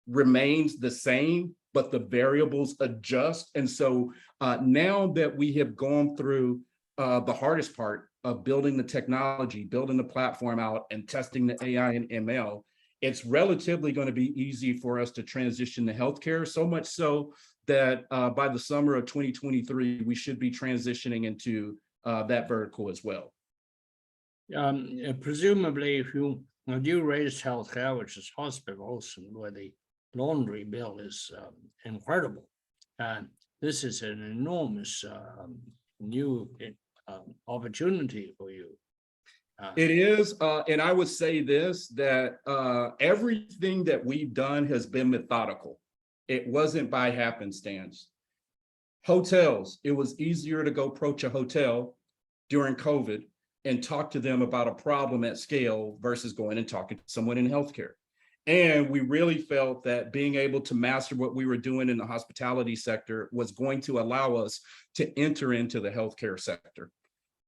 remains the same, but the variables adjust. And so now that we have gone through the hardest part of building the technology, building the platform out and testing the AI and ML, it's relatively going to be easy for us to transition to healthcare, so much so that by the summer of 2023, we should be transitioning into that vertical as well. Presumably, if you raised healthcare, which is hospitals, and where the laundry bill is incredible, this is an enormous new opportunity for you. It is, and I would say this, that everything that we've done has been methodical. It wasn't by happenstance. Hotels, it was easier to go approach a hotel during COVID and talk to them about a problem at scale versus going and talking to someone in healthcare. And we really felt that being able to master what we were doing in the hospitality sector was going to allow us to enter into the healthcare sector.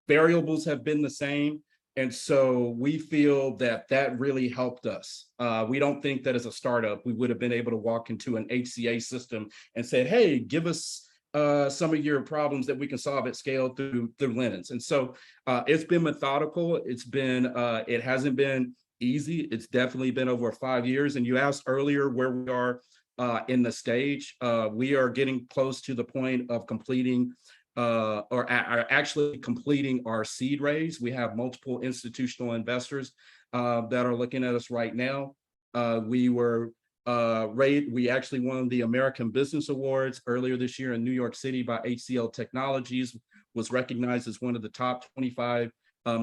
Variables have been the same. And so we feel that that really helped us. We don't think that as a startup, we would have been able to walk into an HCA system and said, hey, give us some of your problems that we can solve at scale through linens. And so it's been methodical. It hasn't been easy. It's definitely been over 5 years. And you asked earlier where we are in the stage. We are getting close to the point of completing or actually completing our seed raise. We have multiple institutional investors that are looking at us right now. We actually won the American Business Awards earlier this year in New York City by HCL Technologies, was recognized as one of the top 25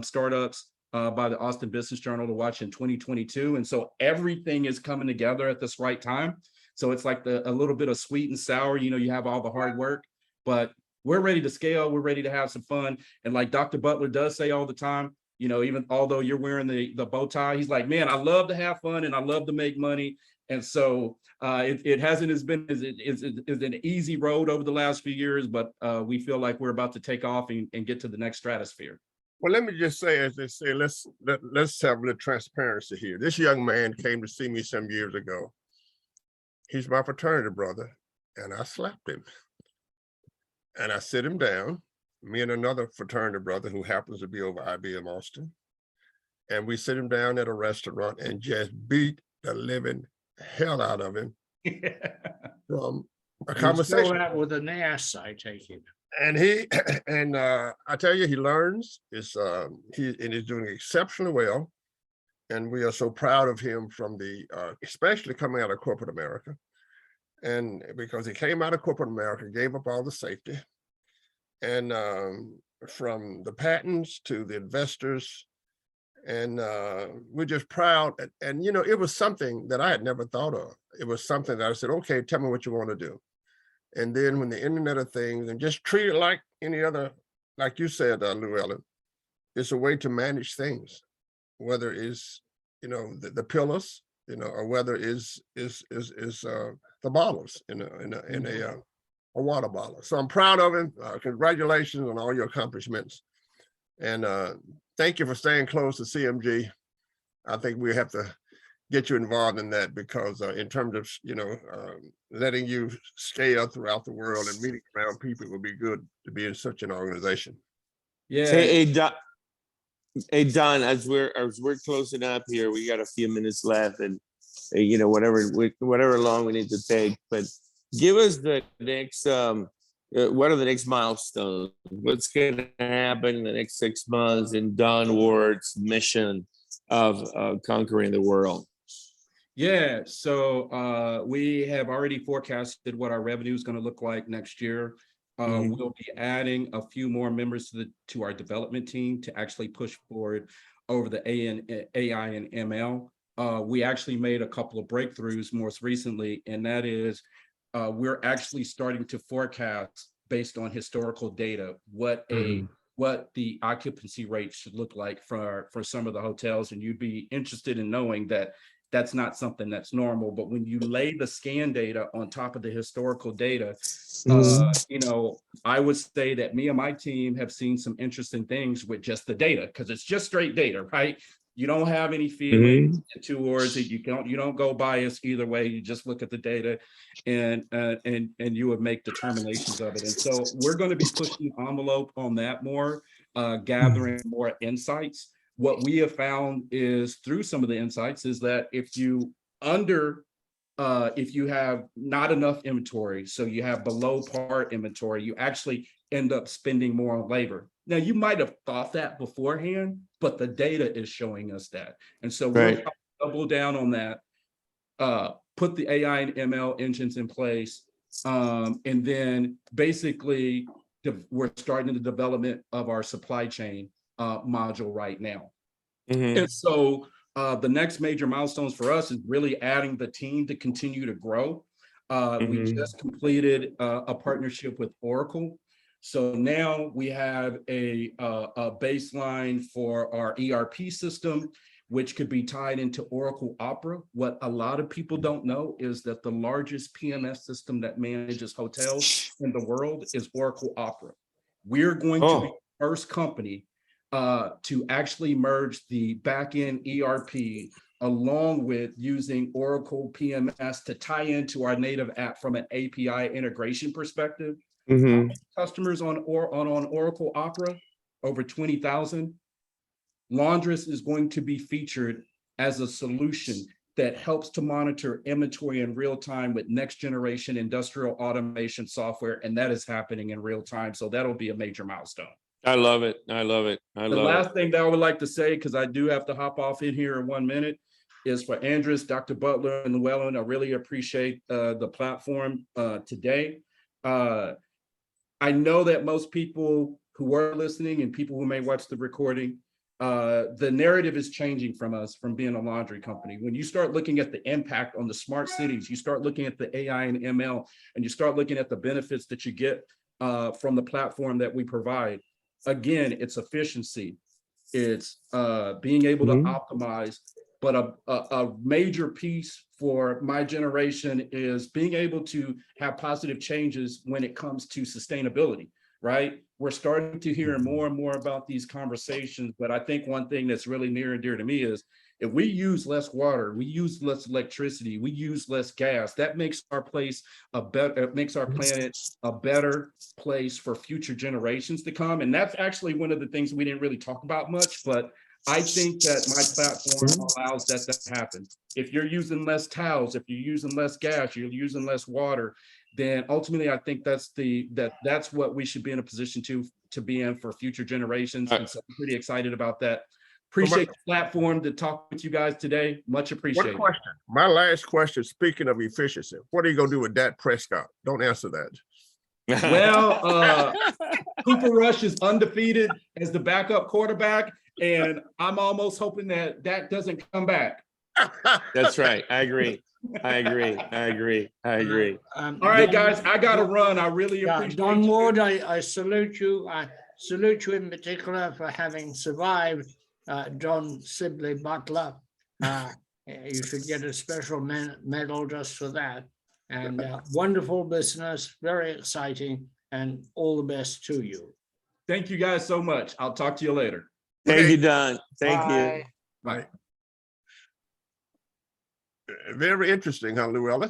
startups by the Austin Business Journal to watch in 2022. And so everything is coming together at this right time. So it's like a little bit of sweet and sour, you have all the hard work, but we're ready to scale. We're ready to have some fun. And like Dr. Butler does say all the time, even although you're wearing the bow tie, he's like, man, I love to have fun and I love to make money. And so it hasn't been an easy road over the last few years, but we feel like we're about to take off and get to the next stratosphere. Well, let me just say, as they say, let's have a little transparency here. This young man came to see me some years ago. He's my fraternity brother, and I slapped him. And I sit him down, me and another fraternity brother who happens to be over IBM Austin. And we sit him down at a restaurant and just beat the living hell out of him from a conversation. That with an ass, I take it. And I tell you, he learns. He's doing exceptionally well. And we are so proud of him from the, especially coming out of corporate America. And because he came out of corporate America, gave up all the safety. And from the patents to the investors, and we're just proud. And, you know, it was something that I had never thought of. It was something that I said, okay, tell me what you want to do. And then when the Internet of Things, and just treat it like any other, like you said, Llewellyn, it's a way to manage things, whether it's, you know, the pillars, you know, or whether is the bottles in a water bottle. So I'm proud of him. Congratulations on all your accomplishments. And thank you for staying close to CMG. I think we have to get you involved in that, because in terms of, you know, letting you scale throughout the world and meeting around people, it would be good to be in such an organization. Yeah. Hey, Don, as we're closing up here, we got a few minutes left, and you know, whatever long we need to take, but give us the next what are the next milestones? What's going to happen in the next 6 months in Don Ward's mission of conquering the world? Yeah, so we have already forecasted what our revenue is going to look like next year. We'll be adding a few more members to our development team to actually push forward over the AI and ML. We actually made a couple of breakthroughs most recently, and that is we're actually starting to forecast based on historical data what the occupancy rate should look like for some of the hotels. And you'd be interested in knowing that that's not something that's normal, but when you lay the scan data on top of the historical data, you know, I would say that me and my team have seen some interesting things with just the data, because it's just straight data, right? You don't have any feelings towards it. You don't go biased either way. You just look at the data, and you would make determinations of it. And so we're going to be pushing the envelope on that more, gathering more insights. What we have found is, through some of the insights, is that if you have not enough inventory, so you have below par inventory, you actually end up spending more on labor. Now, you might have thought that beforehand, but the data is showing us that. And so we'll double down on that, put the AI and ML engines in place, and then basically we're starting the development of our supply chain module right now. And so the next major milestones for us is really adding the team to continue to grow. We just completed a partnership with Oracle. So now we have a baseline for our ERP system, which could be tied into Oracle Opera. What a lot of people don't know is that the largest PMS system that manages hotels in the world is Oracle Opera. We're going to be the first company to actually merge the back-end ERP along with using Oracle PMS to tie into our native app from an API integration perspective. Customers on Oracle Opera, over 20,000. Laundris is going to be featured as a solution that helps to monitor inventory in real time with next generation industrial automation software, and that is happening in real time. So that'll be a major milestone. I love it. I love it. The last thing that I would like to say, because I do have to hop off in here in 1 minute, is for Andres, Dr. Butler, and Llewellyn. I really appreciate the platform today. I know that most people who are listening and people who may watch the recording, the narrative is changing from us, from being a laundry company. When you start looking at the impact on the smart cities, you start looking at the AI and ML, and you start looking at the benefits that you get from the platform that we provide. Again, it's efficiency, it's being able to optimize, but a major piece for my generation is being able to have positive changes when it comes to sustainability, right? We're starting to hear more and more about these conversations, but I think one thing that's really near and dear to me is, if we use less water, we use less electricity, we use less gas, that makes our place makes our planet a better place for future generations to come. And that's actually one of the things we didn't really talk about much, but I think that my platform allows that to happen. If you're using less towels, if you're using less gas, you're using less water, then ultimately I think that's what we should be in a position to be in for future generations. And so I'm pretty excited about that. Appreciate the platform to talk with you guys today. Much One appreciated. question. My last question, speaking of efficiency, what are you going to do with Dak Prescott? Don't answer that. Well, Cooper Rush is undefeated as the backup quarterback, and I'm almost hoping that Dak doesn't come back. That's right. I agree. All right, guys, I got to run. I really appreciate Don you. Ward, I salute you. I salute you in particular for having survived John Sibley Butler. You should get a special medal just for that. And wonderful business, very exciting, and all the best to you. Thank you guys so much. I'll talk to you later. Thank you, Don. Thank you. Bye. Right. Very interesting, huh, Llewellyn?